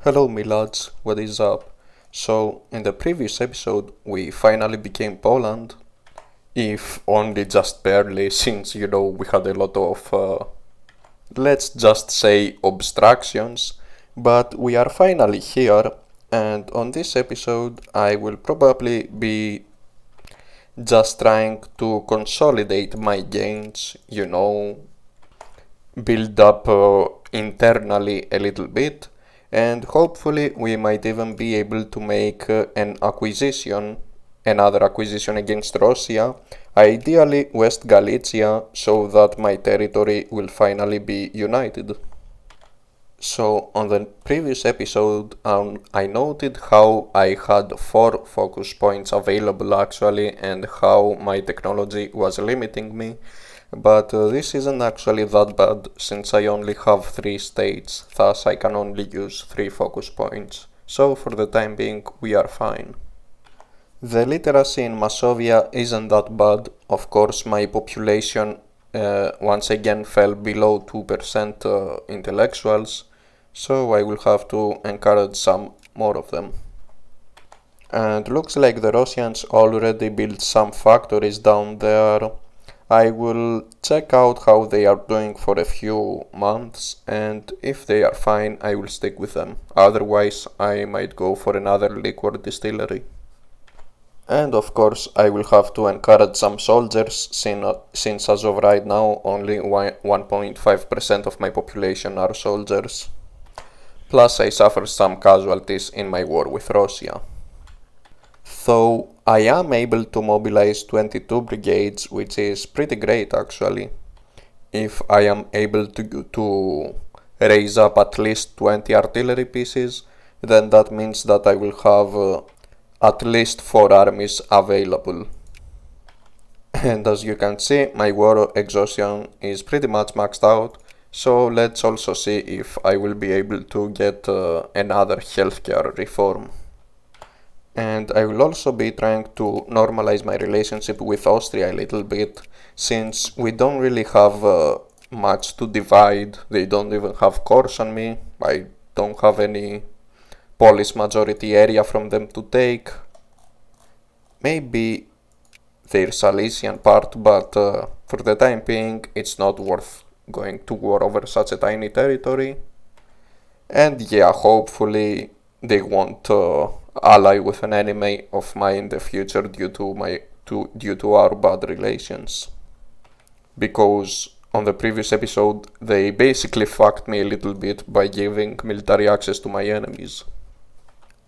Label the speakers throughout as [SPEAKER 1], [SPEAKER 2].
[SPEAKER 1] Hello, me lads, what is up? So, in the previous episode, we finally became Poland, if only just barely, since we had a lot of, let's just say, obstructions, but we are finally here, and on this episode, I will probably be just trying to consolidate my gains, build up internally a little bit, and hopefully we might even be able to make another acquisition against Russia, ideally West Galicia, so that my territory will finally be united. So, on the previous episode, I noted how I had 4 focus points available actually, and how my technology was limiting me. But this isn't actually that bad, since I only have 3 states, thus I can only use 3 focus points. So, for the time being, we are fine. The literacy in Masovia isn't that bad. Of course, my population once again fell below 2% intellectuals, so I will have to encourage some more of them. And looks like the Russians already built some factories down there. I will check out how they are doing for a few months, and if they are fine, I will stick with them. Otherwise, I might go for another liquor distillery. And of course, I will have to encourage some soldiers, since as of right now, only 1.5% of my population are soldiers. Plus, I suffered some casualties in my war with Russia. Though I am able to mobilize 22 brigades, which is pretty great actually. If I am able to raise up at least 20 artillery pieces, then that means that I will have at least 4 armies available. And as you can see, my war exhaustion is pretty much maxed out, so let's also see if I will be able to get another healthcare reform. And I will also be trying to normalize my relationship with Austria a little bit, since we don't really have much to divide. They don't even have cores on me. I don't have any Polish majority area from them to take. Maybe their Silesian part, but for the time being, it's not worth going to war over such a tiny territory. And yeah, hopefully they won't ally with an enemy of mine in the future due to our bad relations. Because on the previous episode they basically fucked me a little bit by giving military access to my enemies.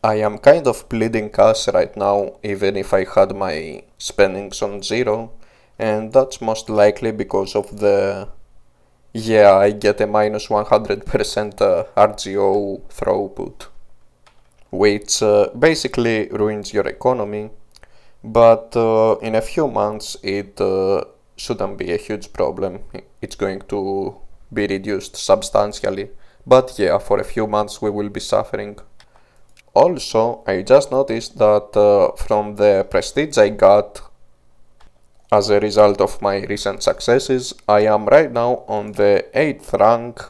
[SPEAKER 1] I am kind of bleeding cash right now, even if I had my spendings on 0, and that's most likely because of I get a minus 100% RGO throughput, which basically ruins your economy, but in a few months it shouldn't be a huge problem. It's going to be reduced substantially, but yeah, for a few months we will be suffering. Also, I just noticed that from the prestige I got as a result of my recent successes, I am right now on the 8th rank,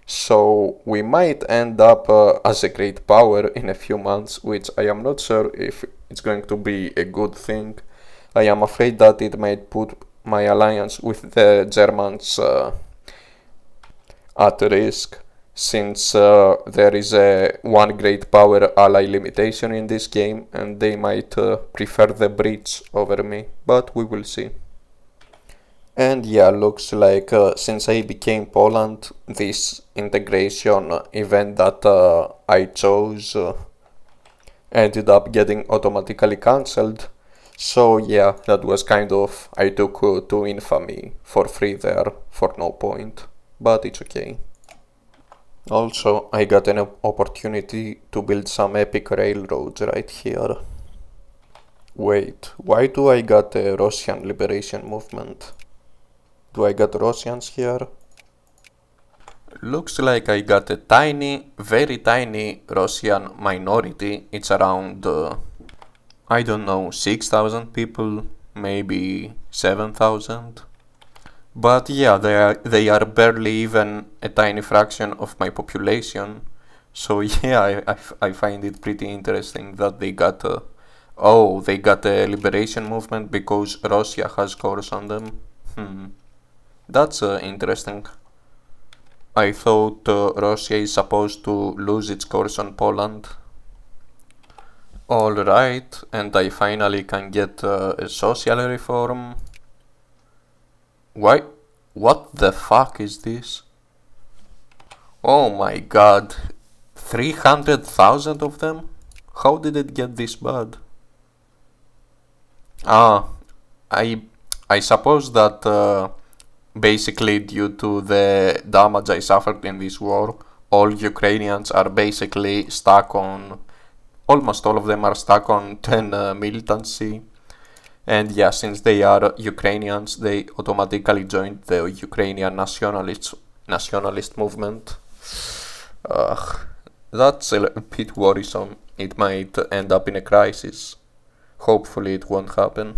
[SPEAKER 1] so we might end up as a great power in a few months, which I am not sure if it's going to be a good thing. I am afraid that it might put my alliance with the Germans at risk, since there is a one great power ally limitation in this game, and they might prefer the breach over me, but we will see. And yeah, looks like since I became Poland, this integration event that I chose ended up getting automatically cancelled. So yeah, that was kind of, I took to infamy for free there for no point, but it's okay. Also, I got an opportunity to build some epic railroads right here. Wait, why do I got a Russian liberation movement? Do I got Russians here? Looks like I got a tiny, very tiny Russian minority. It's around, I don't know, 6,000 people, maybe 7,000. But yeah, they are barely even a tiny fraction of my population, So yeah, I find it pretty interesting that they got they got a liberation movement because Russia has cores on them. That's interesting. I thought Russia is supposed to lose its cores on Poland. Alright, and I finally can get a social reform. Why? What the fuck is this? Oh my god, 300,000 of them? How did it get this bad? Ah, I I suppose that basically due to the damage I suffered in this war, all Ukrainians are basically stuck on, almost all of them are stuck on 10 militancy. And yeah, since they are Ukrainians, they automatically joined the Ukrainian nationalist movement. Ugh, that's a bit worrisome. It might end up in a crisis. Hopefully it won't happen.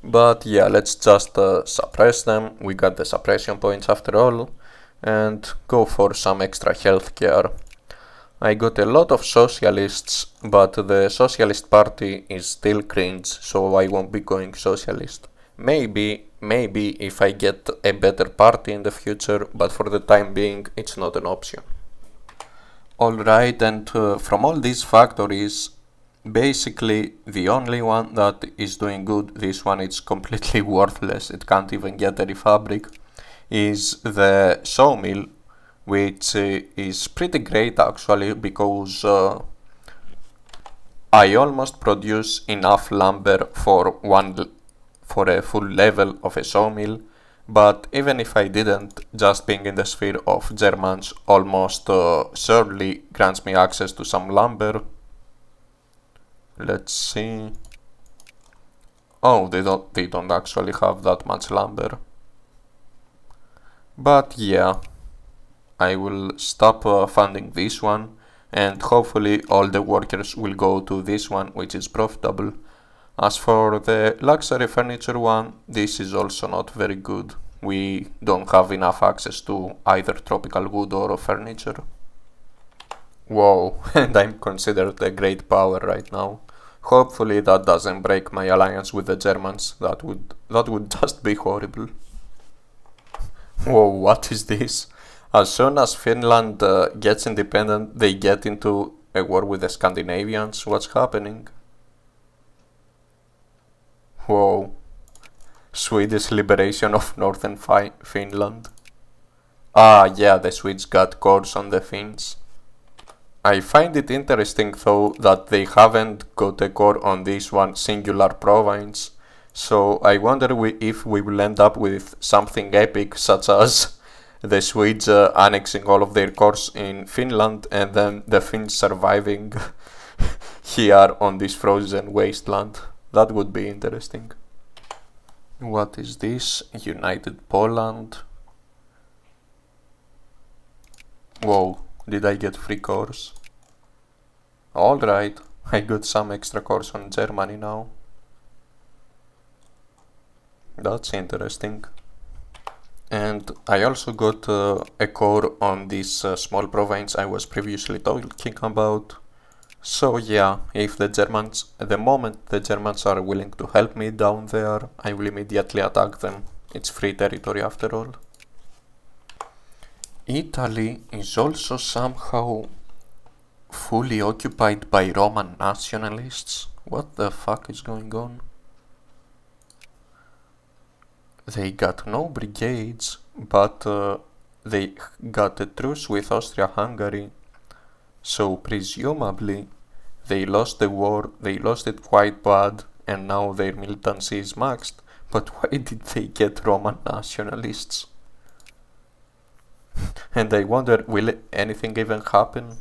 [SPEAKER 1] But yeah, let's just suppress them. We got the suppression points after all. And go for some extra healthcare. I got a lot of socialists, but the Socialist Party is still cringe, so I won't be going socialist. Maybe if I get a better party in the future, but for the time being, it's not an option. Alright, and from all these factories, basically the only one that is doing good, this one is completely worthless, it can't even get any fabric, is the Sawmill, which is pretty great actually because I almost produce enough lumber for a full level of a sawmill, but even if I didn't, just being in the sphere of Germans almost surely grants me access to some lumber. Let's see. Oh, they don't actually have that much lumber. But yeah, I will stop funding this one, and hopefully all the workers will go to this one, which is profitable. As for the luxury furniture one, this is also not very good. We don't have enough access to either tropical wood or furniture. Whoa, and I'm considered a great power right now. Hopefully that doesn't break my alliance with the Germans. That would just be horrible. Whoa, what is this? As soon as Finland gets independent, they get into a war with the Scandinavians. What's happening? Whoa. Swedish liberation of northern Finland. Ah, yeah, the Swedes got cores on the Finns. I find it interesting though that they haven't got a core on this one singular province. So I wonder if we will end up with something epic such as the Swedes annexing all of their cores in Finland and then the Finns surviving here on this frozen wasteland. That would be interesting. What is this? United Poland. Whoa, did I get free cores? Alright, I got some extra cores on Germany now. That's interesting. And I also got a core on this small province I was previously talking about. So yeah, if the moment the Germans are willing to help me down there, I will immediately attack them. It's free territory after all. Italy is also somehow fully occupied by Roman nationalists. What the fuck is going on? They got no brigades, but they got a truce with Austria-Hungary. So presumably they lost the war, they lost it quite bad, and now their militancy is maxed. But why did they get Roman nationalists? And I wonder, will anything even happen?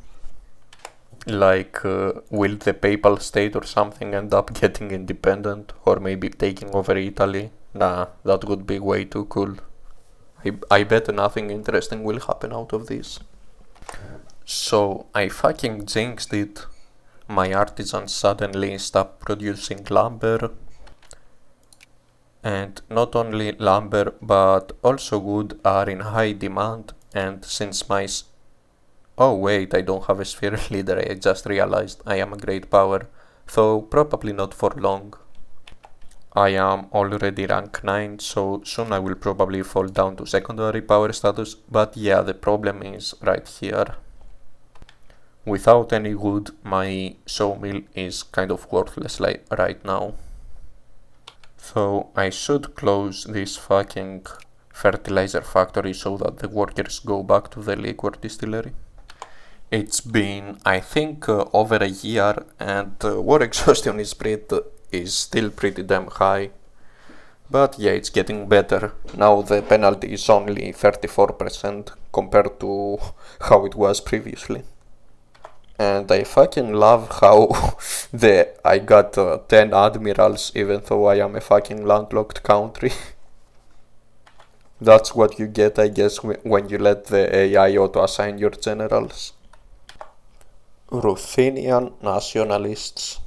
[SPEAKER 1] Like, will the papal state or something end up getting independent, or maybe taking over Italy? Nah, that would be way too cool. I bet nothing interesting will happen out of this. So, I fucking jinxed it. My artisans suddenly stopped producing lumber. And not only lumber, but also wood are in high demand. And since my Oh wait, I don't have a sphere leader, I just realized I am a great power, though probably not for long. I am already rank 9, so soon I will probably fall down to secondary power status, but yeah, the problem is right here. Without any wood, my sawmill is kind of worthless right now. So I should close this fucking fertilizer factory so that the workers go back to the liquor distillery. It's been, I think, over a year, and war exhaustion is still pretty damn high. But yeah, it's getting better. Now the penalty is only 34% compared to how it was previously. And I fucking love how I got 10 admirals even though I am a fucking landlocked country. That's what you get, I guess, when you let the AI auto-assign your generals. Ruthenian nationalists.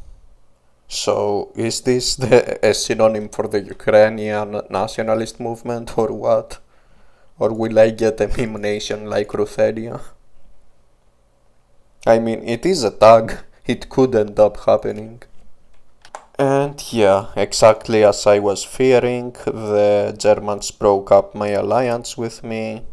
[SPEAKER 1] So, is this a synonym for the Ukrainian nationalist movement or what? Or will I get a meme nation like Ruthenia? I mean, it is a tag, it could end up happening. And yeah, exactly as I was fearing, the Germans broke up my alliance with me.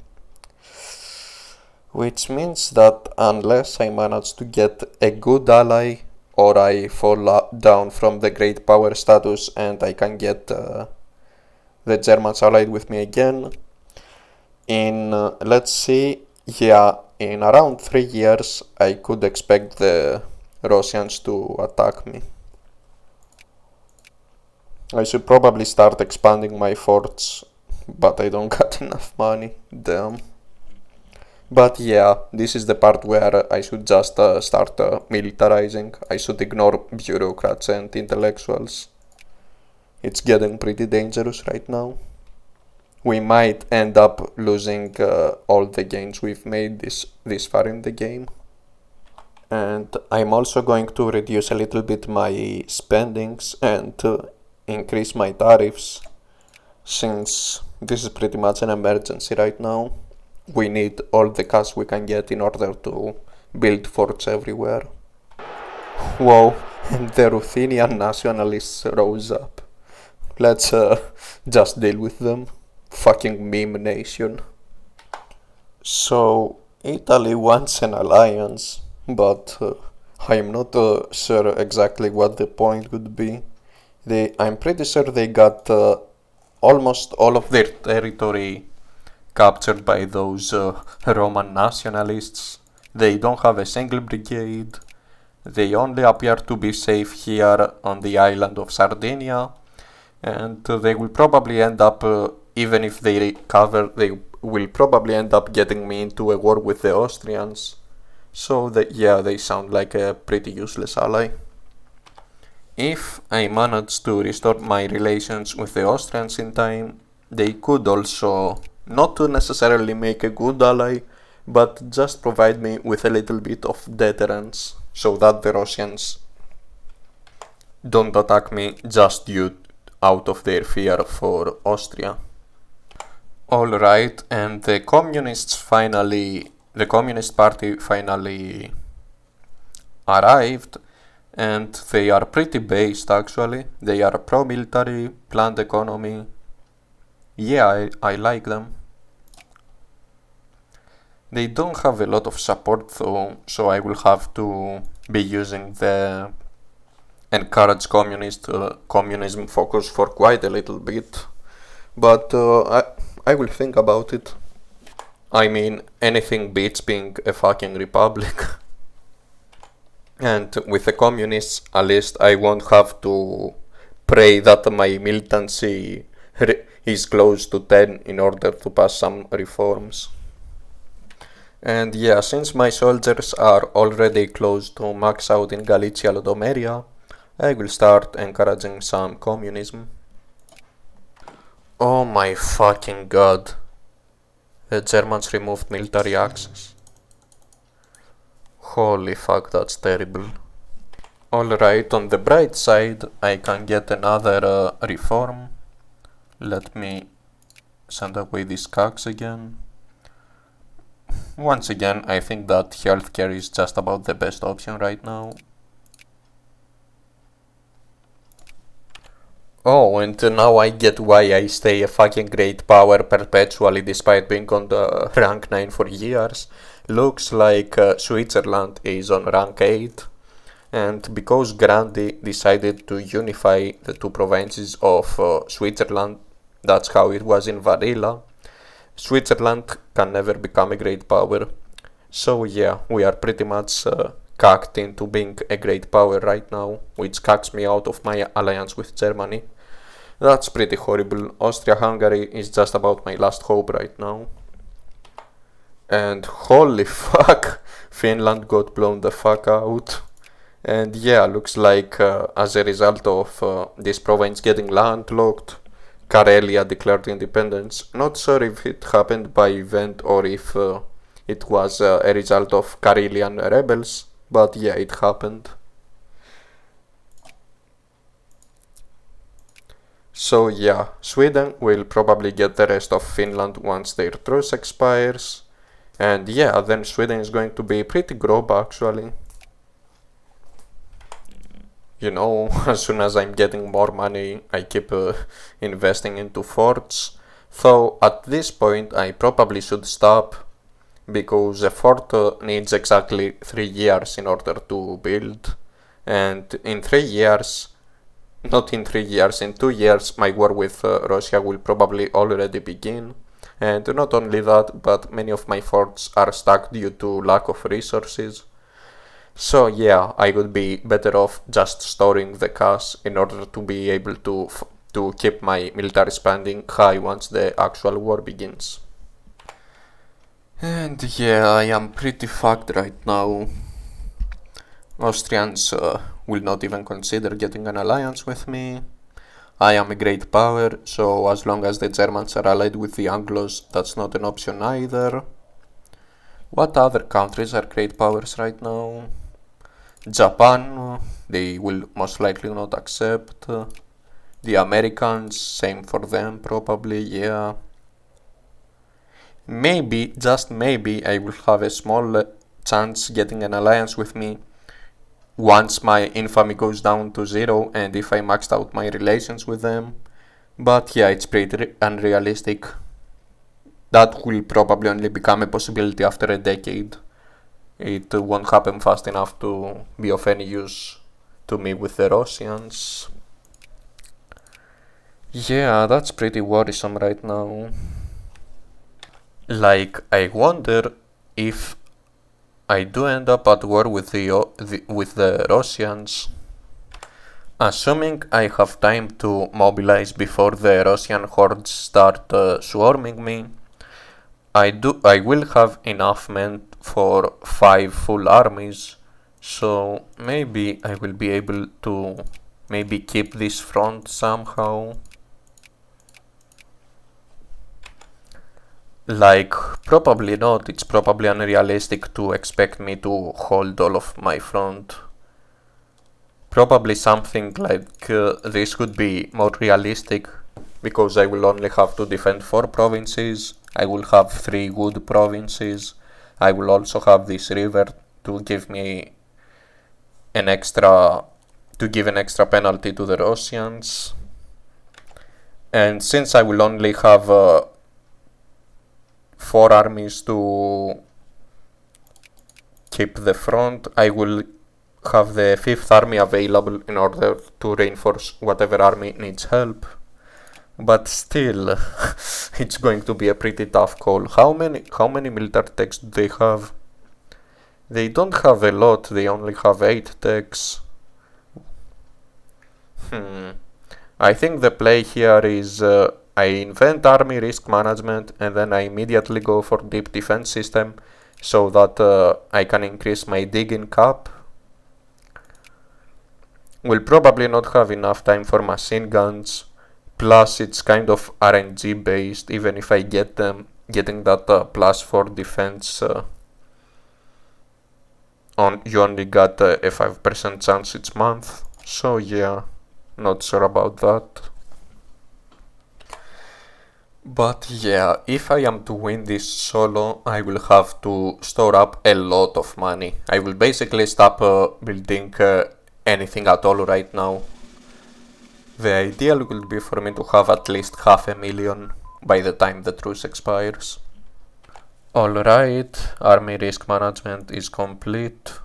[SPEAKER 1] Which means that unless I manage to get a good ally, or I fall down from the great power status and I can get the Germans allied with me again, in, let's see, yeah, in around 3 years I could expect the Russians to attack me. I should probably start expanding my forts, but I don't got enough money, damn. But yeah, this is the part where I should just start militarizing. I should ignore bureaucrats and intellectuals. It's getting pretty dangerous right now. We might end up losing all the gains we've made this far in the game. And I'm also going to reduce a little bit my spendings and increase my tariffs, since this is pretty much an emergency right now. We need all the cash we can get in order to build forts everywhere. Whoa, and the Ruthenian nationalists rose up. Let's just deal with them. Fucking meme nation. So, Italy wants an alliance, but I'm not sure exactly what the point would be. I'm pretty sure they got almost all of their territory captured by those Roman nationalists. They don't have a single brigade. They only appear to be safe here on the island of Sardinia, and they will probably end up, even if they recover, they will probably end up getting me into a war with the Austrians. So yeah, they sound like a pretty useless ally. If I manage to restore my relations with the Austrians in time, they could also not to necessarily make a good ally, but just provide me with a little bit of deterrence so that the Russians don't attack me just due out of their fear for Austria. Alright, and the Communist Party finally arrived, and they are pretty based actually. They are pro-military, planned economy. Yeah, I like them. They don't have a lot of support though, so I will have to be using the encourage communism focus for quite a little bit. But I will think about it. I mean, anything beats being a fucking republic. And with the communists, at least I won't have to pray that my militancy is close to 10 in order to pass some reforms. And yeah, since my soldiers are already close to max out in Galicia Lodomeria, I will start encouraging some communism. Oh my fucking god. The Germans removed military access. Holy fuck, that's terrible. Alright, on the bright side, I can get another reform. Let me send away these cocks again. Once again, I think that healthcare is just about the best option right now. Oh, and now I get why I stay a fucking great power perpetually despite being on the rank 9 for years. Looks like Switzerland is on rank 8. And because Grandi decided to unify the two provinces of Switzerland, that's how it was in vanilla, Switzerland can never become a great power. So yeah, we are pretty much cucked into being a great power right now, which cucks me out of my alliance with Germany. That's pretty horrible. Austria-Hungary is just about my last hope right now. And holy fuck, Finland got blown the fuck out. And yeah, looks like as a result of this province getting landlocked, Karelia declared independence. Not sure if it happened by event or if it was a result of Karelian rebels, but yeah, it happened. So yeah, Sweden will probably get the rest of Finland once their truce expires. And yeah, then Sweden is going to be pretty grob actually. You know, as soon as I'm getting more money, I keep investing into forts. Though at this point, I probably should stop because a fort needs exactly 3 years in order to build. And in 3 years, not in 3 years, in 2 years, my war with Russia will probably already begin. And not only that, but many of my forts are stuck due to lack of resources. So yeah, I would be better off just storing the cash in order to be able to keep my military spending high once the actual war begins. And yeah, I am pretty fucked right now. Austrians will not even consider getting an alliance with me. I am a great power, so as long as the Germans are allied with the Anglos, that's not an option either. What other countries are great powers right now? Japan, they will most likely not accept. The Americans, same for them probably, yeah. Maybe, just maybe, I will have a small chance getting an alliance with me once my infamy goes down to 0 and if I maxed out my relations with them. But yeah, it's pretty unrealistic. That will probably only become a possibility after a decade. It won't happen fast enough to be of any use to me with the Russians. Yeah, that's pretty worrisome right now. Like, I wonder if I do end up at war with the Russians. Assuming I have time to mobilize before the Russian hordes start swarming me, I will have enough men for 5 full armies, so maybe I will be able to maybe keep this front somehow. Like, probably not, it's probably unrealistic to expect me to hold all of my front. Probably something like this could be more realistic, because I will only have to defend 4 provinces, I will have 3 wood provinces, I will also have this river to give me an extra penalty to the Russians. And since I will only have 4 armies to keep the front, I will have the 5th army available in order to reinforce whatever army needs help. But still, it's going to be a pretty tough call. How many military techs do they have? They don't have a lot, they only have 8 techs. I think the play here is I invent army risk management and then I immediately go for deep defense system so that I can increase my digging cap. We'll probably not have enough time for machine guns. Plus, it's kind of RNG based, even if I get them, getting that +4 defense, you only got a 5% chance each month. So yeah, not sure about that. But yeah, if I am to win this solo, I will have to store up a lot of money. I will basically stop building anything at all right now. The ideal will be for me to have at least 500,000 by the time the truce expires. Alright, army risk management is complete.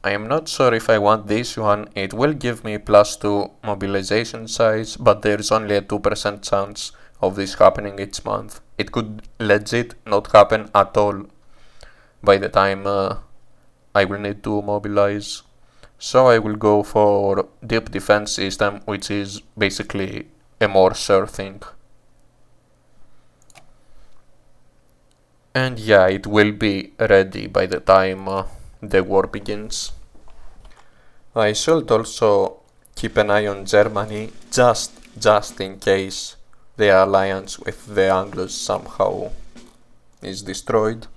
[SPEAKER 1] I am not sure if I want this one. It will give me +2 mobilization size, but there's only a 2% chance of this happening each month. It could legit not happen at all by the time I will need to mobilize. So I will go for deep defense system, which is basically a more sure thing. And yeah, it will be ready by the time the war begins. I should also keep an eye on Germany just in case the alliance with the Anglos somehow is destroyed.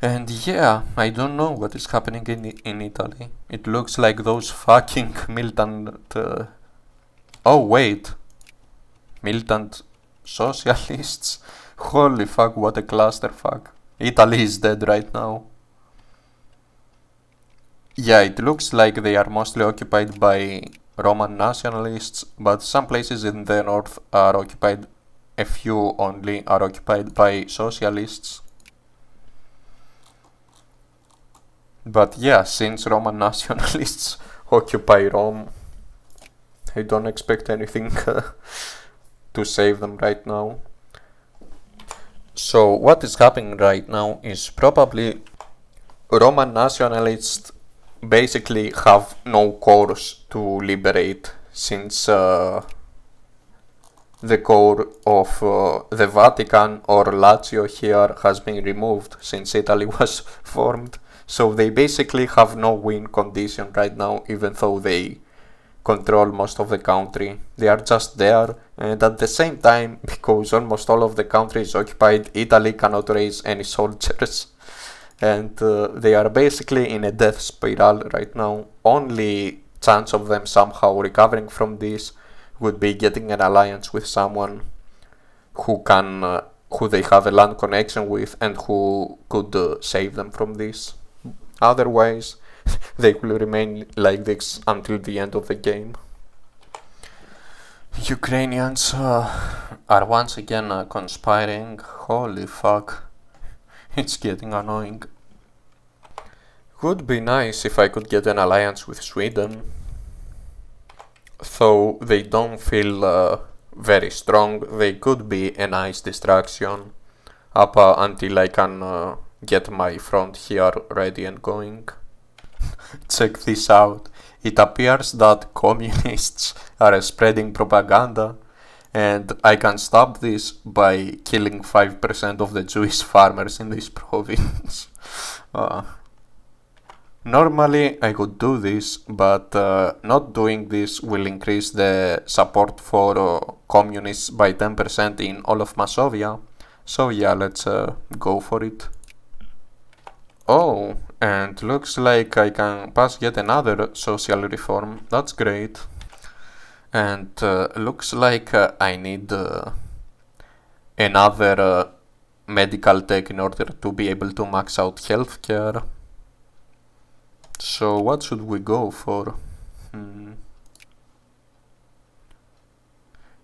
[SPEAKER 1] And yeah, I don't know what is happening in Italy. It looks like those fucking militant... oh wait, militant socialists? Holy fuck, what a clusterfuck. Italy is dead right now. Yeah, it looks like they are mostly occupied by Roman nationalists, but some places in the north are occupied, a few only are occupied by socialists. But yeah, since Roman nationalists occupy Rome, I don't expect anything to save them right now. So what is happening right now is probably Roman nationalists basically have no cores to liberate, since the core of the Vatican or Lazio here has been removed since Italy was formed. So they basically have no win condition right now, even though they control most of the country. They are just there, and at the same time, because almost all of the country is occupied, Italy cannot raise any soldiers. And they are basically in a death spiral right now. Only chance of them somehow recovering from this would be getting an alliance with someone who they have a land connection with and who could save them from this. Otherwise, they will remain like this until the end of the game. Ukrainians are once again conspiring. Holy fuck. It's getting annoying. Would be nice if I could get an alliance with Sweden. Though they don't feel very strong, they could be a nice distraction up until I can get my front here ready and going. Check this out. It appears that communists are spreading propaganda, and I can stop this by killing 5% of the Jewish farmers in this province. Normally I could do this, but not doing this will increase the support for communists by 10% in all of Masovia. So yeah, let's go for it. Oh, and looks like I can pass yet another social reform. That's great. And looks like I need another medical tech in order to be able to max out healthcare. So what should we go for?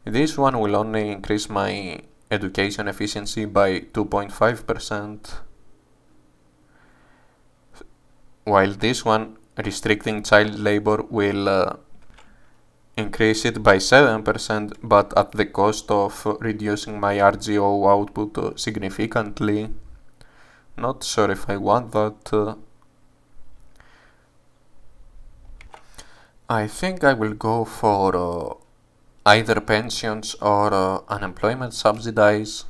[SPEAKER 1] This one will only increase my education efficiency by 2.5%, while this one, restricting child labor, will increase it by 7%, but at the cost of reducing my RGO output significantly. Not sure if I want that. I think I will go for either pensions or unemployment subsidies,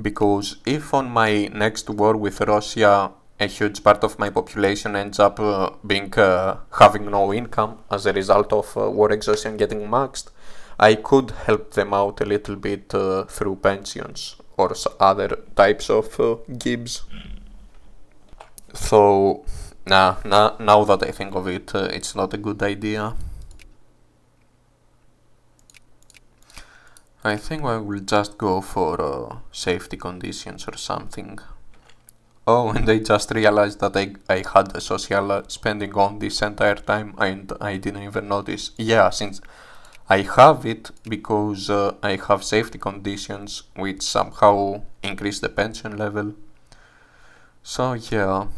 [SPEAKER 1] because if on my next war with Russia a huge part of my population ends up having no income as a result of war exhaustion getting maxed, I could help them out a little bit through pensions or other types of gibs. So now that I think of it, it's not a good idea. I think I will just go for safety conditions or something. Oh, and I just realized that I had the social spending on this entire time and I didn't even notice. Yeah, since I have it because I have safety conditions which somehow increase the pension level. So yeah,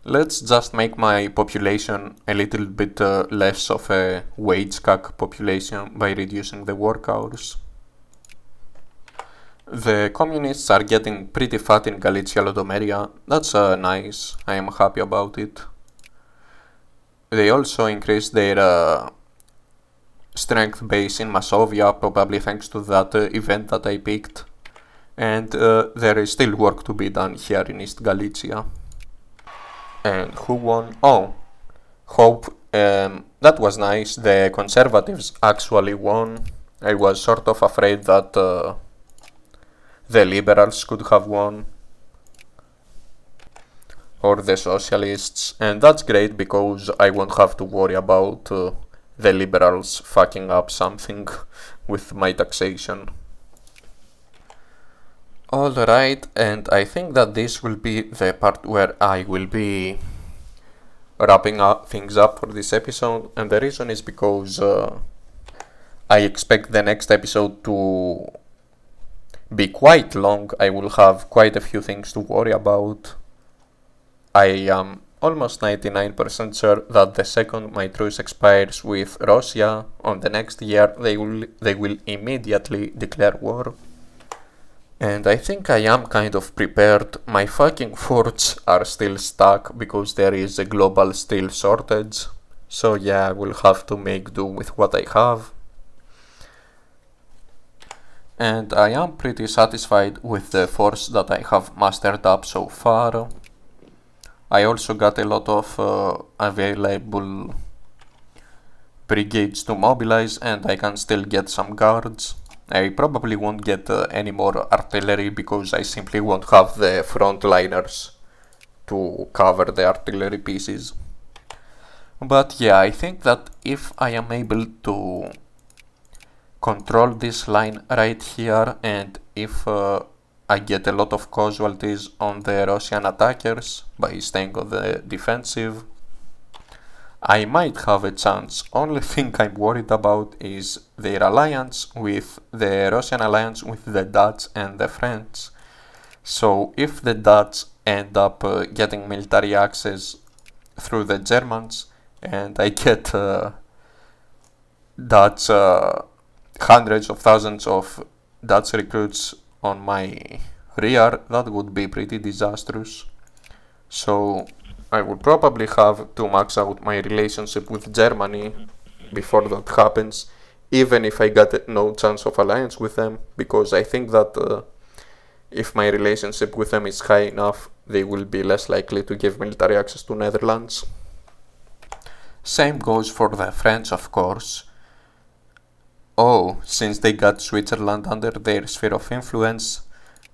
[SPEAKER 1] let's just make my population a little bit less of a wage gag population by reducing the work hours. The communists are getting pretty fat in Galicia Lodomeria. That's nice. I am happy about it. They also increased their strength base in Masovia, probably thanks to that event that I picked. And there is still work to be done here in East Galicia. And who won? Oh, Hope. That was nice. The Conservatives actually won. I was sort of afraid that the Liberals could have won, or the Socialists, and that's great because I won't have to worry about the Liberals fucking up something with my taxation. Alright, and I think that this will be the part where I will be wrapping up things up for this episode, and the reason is because I expect the next episode to be quite long. I will have quite a few things to worry about. I am almost 99% sure that the second my truce expires with Russia on the next year, they will immediately declare war. And I think I am kind of prepared. My fucking forts are still stuck because there is a global steel shortage. So yeah, I will have to make do with what I have. And I am pretty satisfied with the force that I have mastered up so far. I also got a lot of available brigades to mobilize, and I can still get some guards. I probably won't get any more artillery because I simply won't have the frontliners to cover the artillery pieces. But yeah, I think that if I am able to control this line right here, and if I get a lot of casualties on the Russian attackers by staying on the defensive, I might have a chance. Only thing I'm worried about is their alliance with the Russian alliance with the Dutch and the French. So if the Dutch end up getting military access through the Germans, and I get Dutch hundreds of thousands of Dutch recruits on my rear, that would be pretty disastrous. So I would probably have to max out my relationship with Germany before that happens, even if I got no chance of alliance with them, because I think that if my relationship with them is high enough, they will be less likely to give military access to Netherlands. Same goes for the French, of course. Oh, since they got Switzerland under their sphere of influence,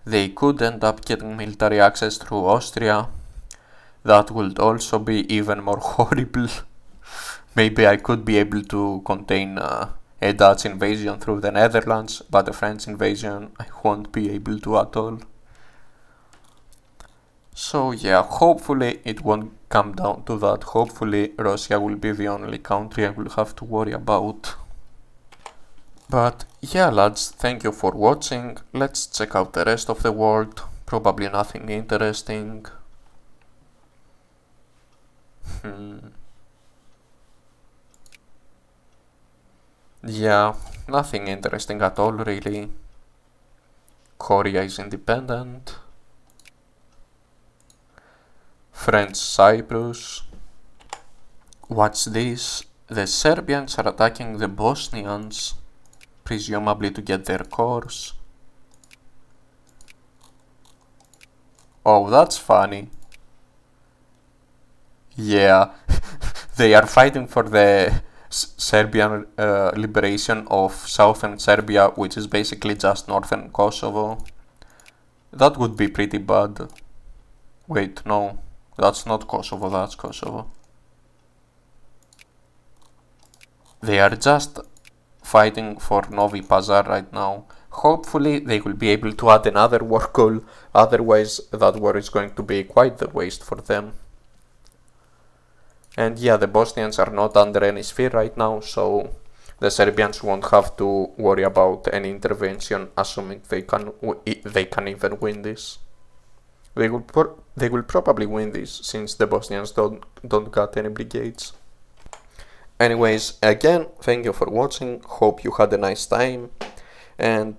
[SPEAKER 1] they could end up getting military access through Austria. That would also be even more horrible. Maybe I could be able to contain a Dutch invasion through the Netherlands, but a French invasion I won't be able to at all. So yeah, hopefully it won't come down to that. Hopefully Russia will be the only country I will have to worry about. But yeah, lads, thank you for watching. Let's check out the rest of the world. Probably nothing interesting. Yeah, nothing interesting at all, really. Korea is independent. French Cyprus. What's this? The Serbians are attacking the Bosnians, presumably to get their cores. Oh, that's funny. Yeah, they are fighting for the Serbian liberation of southern Serbia, which is basically just northern Kosovo. That would be pretty bad. Wait, no, that's not Kosovo, that's Kosovo. They are just fighting for Novi Pazar right now. Hopefully they will be able to add another war goal, otherwise that war is going to be quite the waste for them. And yeah, the Bosnians are not under any sphere right now, so the Serbians won't have to worry about any intervention, assuming they can even win this. They will probably win this, since the Bosnians don't got any brigades. Anyways, again, thank you for watching, hope you had a nice time, and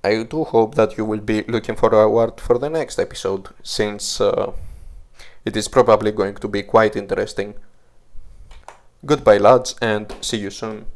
[SPEAKER 1] I do hope that you will be looking forward for the next episode, since it is probably going to be quite interesting. Goodbye lads, and see you soon.